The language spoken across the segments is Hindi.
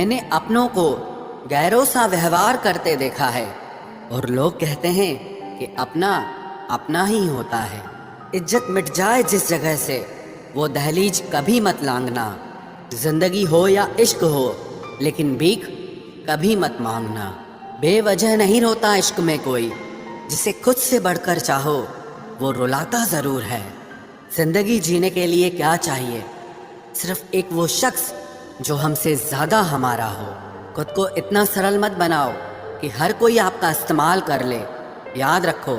मैंने अपनों को गैरों सा व्यवहार करते देखा है और लोग कहते हैं कि अपना अपना ही होता है। इज्जत मिट जाए जिस जगह से वो दहलीज कभी मत लांघना। जिंदगी हो या इश्क हो लेकिन भीख कभी मत मांगना। बेवजह नहीं रोता इश्क में कोई, जिसे खुद से बढ़कर चाहो वो रुलाता ज़रूर है। जिंदगी जीने के लिए क्या चाहिए? सिर्फ एक वो शख्स जो हमसे ज़्यादा हमारा हो। खुद को इतना सरल मत बनाओ कि हर कोई आपका इस्तेमाल कर ले। याद रखो,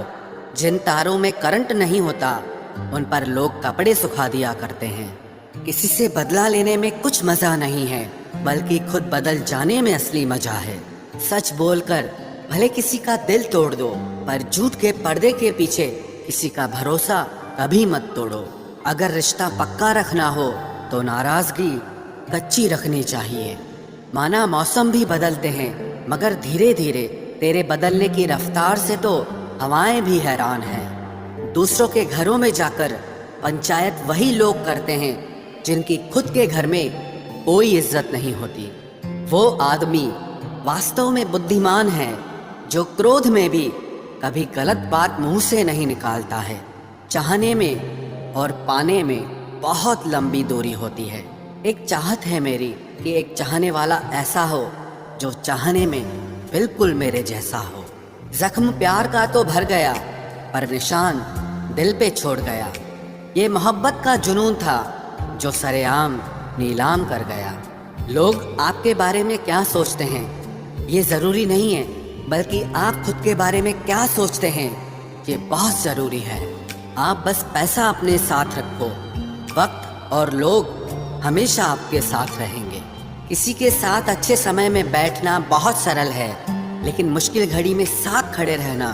जिन तारों में करंट नहीं होता उन पर लोग कपड़े सुखा दिया करते हैं। किसी से बदला लेने में कुछ मज़ा नहीं है, बल्कि खुद बदल जाने में असली मजा है। सच बोलकर भले किसी का दिल तोड़ दो, पर झूठ के पर्दे के पीछे किसी का भरोसा कभी मत तोड़ो। अगर रिश्ता पक्का रखना हो तो नाराजगी कच्ची रखनी चाहिए। माना मौसम भी बदलते हैं, मगर धीरे धीरे तेरे बदलने की रफ्तार से तो हवाएं भी हैरान हैं। दूसरों के घरों में जाकर पंचायत वही लोग करते हैं जिनकी खुद के घर में कोई इज्जत नहीं होती। वो आदमी वास्तव में बुद्धिमान है जो क्रोध में भी कभी गलत बात मुंह से नहीं निकालता है। चाहने में और पाने में बहुत लंबी दूरी होती है। एक चाहत है मेरी कि एक चाहने वाला ऐसा हो जो चाहने में बिल्कुल मेरे जैसा हो। जख्म प्यार का तो भर गया, पर निशान दिल पे छोड़ गया। ये मोहब्बत का जुनून था जो सरेआम नीलाम कर गया। लोग आपके बारे में क्या सोचते हैं ये ज़रूरी नहीं है, बल्कि आप खुद के बारे में क्या सोचते हैं ये बहुत ज़रूरी है। आप बस पैसा अपने साथ रखो, वक्त और लोग हमेशा आपके साथ रहेंगे। किसी के साथ अच्छे समय में बैठना बहुत सरल है, लेकिन मुश्किल घड़ी में साथ खड़े रहना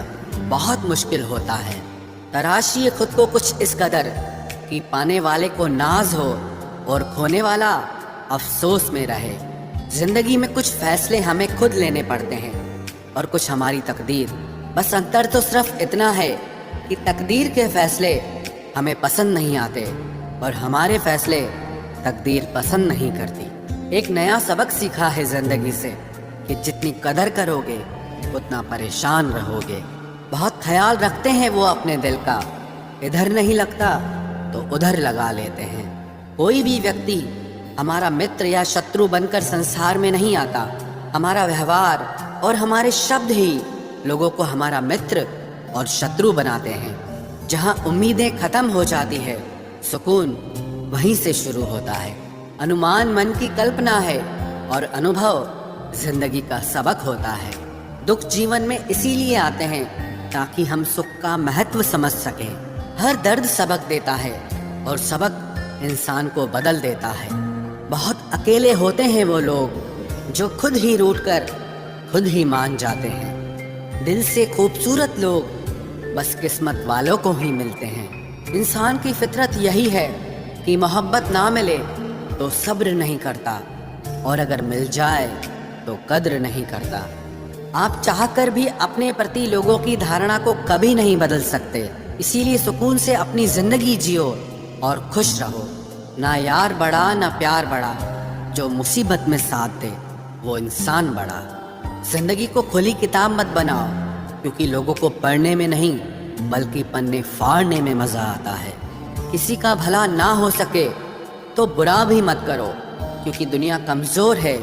बहुत मुश्किल होता है। तराशिए खुद को कुछ इस कदर कि पाने वाले को नाज हो और खोने वाला अफसोस में रहे। जिंदगी में कुछ फैसले हमें खुद लेने पड़ते हैं और कुछ हमारी तकदीर। बस अंतर तो सिर्फ इतना है कि तकदीर के फैसले हमें पसंद नहीं आते और हमारे फैसले तकदीर पसंद नहीं करती। एक नया सबक सीखा है जिंदगी से कि जितनी कदर करोगे उतना परेशान रहोगे। बहुत ख्याल रखते हैं वो अपने दिल का, इधर नहीं लगता तो उधर लगा लेते हैं। कोई भी व्यक्ति हमारा मित्र या शत्रु बनकर संसार में नहीं आता। हमारा व्यवहार और हमारे शब्द ही लोगों को हमारा मित्र और शत्रु बनाते हैं। जहाँ उम्मीदें खत्म हो जाती है, सुकून वहीं से शुरू होता है। अनुमान मन की कल्पना है और अनुभव जिंदगी का सबक होता है। दुख जीवन में इसीलिए आते हैं ताकि हम सुख का महत्व समझ सकें। हर दर्द सबक देता है और सबक इंसान को बदल देता है। बहुत अकेले होते हैं वो लोग जो खुद ही रूठकर खुद ही मान जाते हैं। दिल से खूबसूरत लोग बस किस्मत वालों को ही मिलते हैं। इंसान की फितरत यही है कि मोहब्बत ना मिले तो सब्र नहीं करता, और अगर मिल जाए तो कद्र नहीं करता। आप चाहकर भी अपने प्रति लोगों की धारणा को कभी नहीं बदल सकते। इसीलिए सुकून से अपनी जिंदगी जियो और खुश रहो। ना यार बड़ा ना प्यार बड़ा, जो मुसीबत में साथ दे वो इंसान बड़ा। जिंदगी को खुली किताब मत बनाओ, क्योंकि लोगों को पढ़ने में नहीं बल्कि पन्ने फाड़ने में मजा आता है। किसी का भला ना हो सके तो बुरा भी मत करो, क्योंकि दुनिया कमजोर है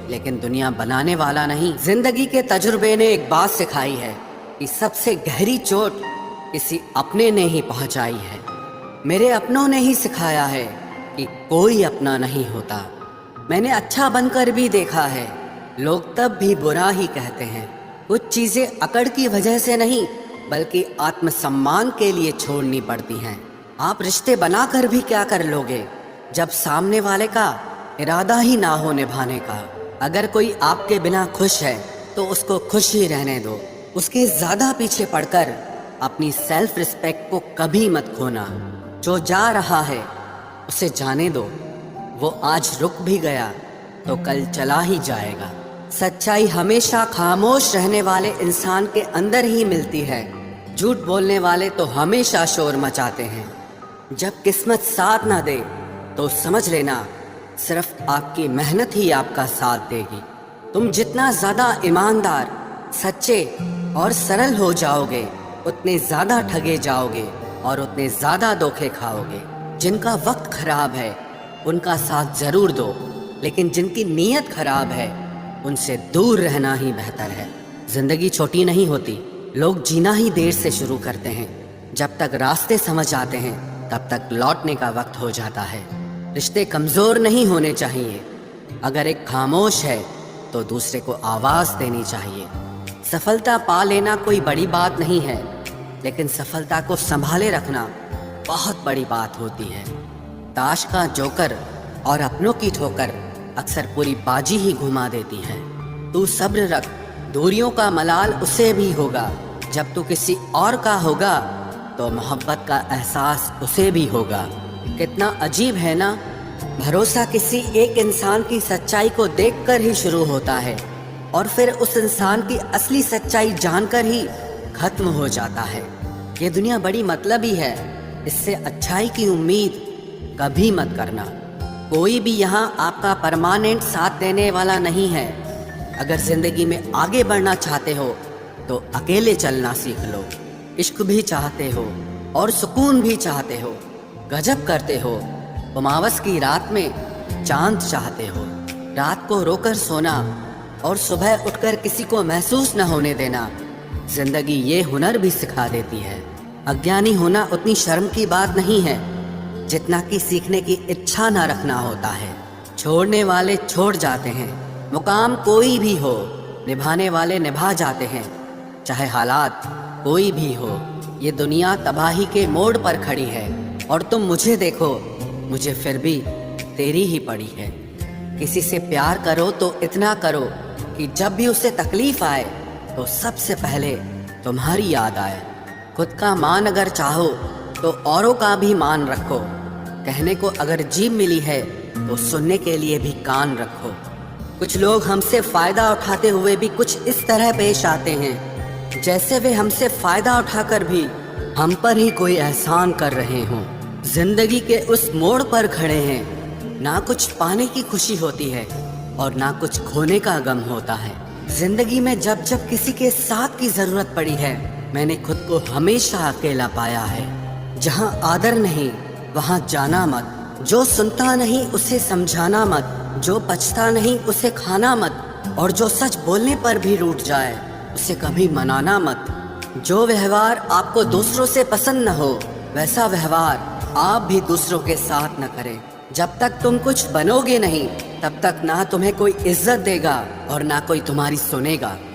लेकिन दुनिया बनाने वाला नहीं। जिंदगी के तजुर्बे ने एक बात सिखाई है कि सबसे गहरी चोट किसी अपने ने ही पहुंचाई है। मेरे अपनों ने ही सिखाया है कि कोई अपना नहीं होता। मैंने अच्छा बनकर भी देखा है, लोग तब भी बुरा ही कहते हैं। कुछ चीजें अकड़ की वजह से नहीं बल्कि आत्मसम्मान के लिए छोड़नी पड़ती हैं। आप रिश्ते बनाकर भी क्या कर लोगे जब सामने वाले का इरादा ही ना हो निभाने का। अगर कोई आपके बिना खुश है तो उसको खुश ही रहने दो। उसके ज्यादा पीछे पड़कर अपनी सेल्फ रिस्पेक्ट को कभी मत खोना। जो जा रहा है उसे जाने दो, वो आज रुक भी गया तो कल चला ही जाएगा। सच्चाई हमेशा खामोश रहने वाले इंसान के अंदर ही मिलती है। झूठ बोलने वाले तो हमेशा शोर मचाते हैं। जब किस्मत साथ ना दे तो समझ लेना सिर्फ आपकी मेहनत ही आपका साथ देगी। तुम जितना ज़्यादा ईमानदार, सच्चे और सरल हो जाओगे, उतने ज़्यादा ठगे जाओगे और उतने ज़्यादा धोखे खाओगे। जिनका वक्त खराब है उनका साथ ज़रूर दो, लेकिन जिनकी नीयत खराब है उनसे दूर रहना ही बेहतर है। जिंदगी छोटी नहीं होती, लोग जीना ही देर से शुरू करते हैं। जब तक रास्ते समझ आते हैं तब तक लौटने का वक्त हो जाता है। रिश्ते कमज़ोर नहीं होने चाहिए। अगर एक खामोश है तो दूसरे को आवाज़ देनी चाहिए। सफलता पा लेना कोई बड़ी बात नहीं है, लेकिन सफलता को संभाले रखना बहुत बड़ी बात होती है। ताश का जोकर और अपनों की ठोकर अक्सर पूरी बाजी ही घुमा देती है। तू सब्र रख, दूरियों का मलाल उसे भी होगा। जब तू किसी और का होगा तो मोहब्बत का एहसास उसे भी होगा। कितना अजीब है ना, भरोसा किसी एक इंसान की सच्चाई को देखकर ही शुरू होता है और फिर उस इंसान की असली सच्चाई जानकर ही खत्म हो जाता है। ये दुनिया बड़ी मतलबी है, इससे अच्छाई की उम्मीद कभी मत करना। कोई भी यहाँ आपका परमानेंट साथ देने वाला नहीं है। अगर जिंदगी में आगे बढ़ना चाहते हो तो अकेले चलना सीख लो। इश्क भी चाहते हो और सुकून भी चाहते हो, गजब करते हो। अमावस की रात में चांद चाहते हो। रात को रोकर सोना और सुबह उठकर किसी को महसूस न होने देना, जिंदगी ये हुनर भी सिखा देती है। अज्ञानी होना उतनी शर्म की बात नहीं है जितना कि सीखने की इच्छा न रखना होता है। छोड़ने वाले छोड़ जाते हैं, मुकाम कोई भी हो, निभाने वाले निभा जाते हैं। चाहे हालात कोई भी हो, ये दुनिया तबाही के मोड़ पर खड़ी है और तुम मुझे देखो, मुझे फिर भी तेरी ही पड़ी है। किसी से प्यार करो तो इतना करो कि जब भी उसे तकलीफ आए तो सबसे पहले तुम्हारी याद आए। खुद का मान अगर चाहो तो औरों का भी मान रखो। कहने को अगर जीभ मिली है तो सुनने के लिए भी कान रखो। कुछ लोग हमसे फ़ायदा उठाते हुए भी कुछ इस तरह पेश आते हैं जैसे वे हमसे फ़ायदा उठाकर भी हम पर ही कोई एहसान कर रहे हों। जिंदगी के उस मोड़ पर खड़े हैं, ना कुछ पाने की खुशी होती है और ना कुछ खोने का गम होता है। जिंदगी में जब जब किसी के साथ की ज़रूरत पड़ी है, मैंने खुद को हमेशा अकेला पाया है। जहाँ आदर नहीं वहाँ जाना मत, जो सुनता नहीं उसे समझाना मत, जो पछता नहीं उसे खाना मत, और जो सच बोलने पर भी रूठ जाए उसे कभी मनाना मत। जो व्यवहार आपको दूसरों से पसंद न हो, वैसा व्यवहार आप भी दूसरों के साथ न करें। जब तक तुम कुछ बनोगे नहीं, तब तक ना तुम्हें कोई इज्जत देगा और ना कोई तुम्हारी सुनेगा।